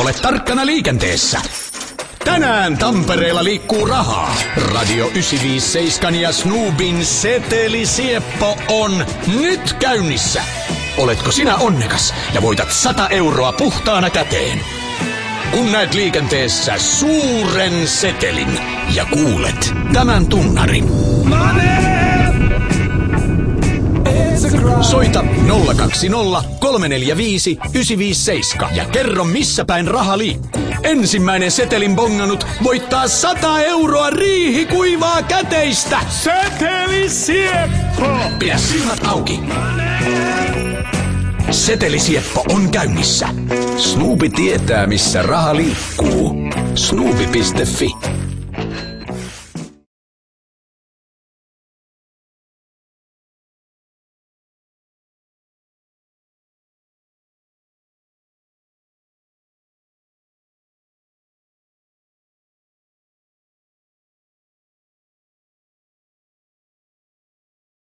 Ole tarkkana liikenteessä. Tänään Tampereella liikkuu rahaa. Radio 957 ja Snoobin setelisieppo on nyt käynnissä. Oletko sinä onnekas ja voitat 100 euroa puhtaana käteen? Kun näet liikenteessä suuren setelin ja kuulet tämän tunnarin. Soita 020 345 957 ja kerro missä päin raha liikkuu. Ensimmäinen setelin bongannut voittaa 100 euroa riihikuivaa käteistä. Setelisieppo! Pidä silmät auki. Setelisieppo on käynnissä. Snoobi tietää missä raha liikkuu. Snoobi.fi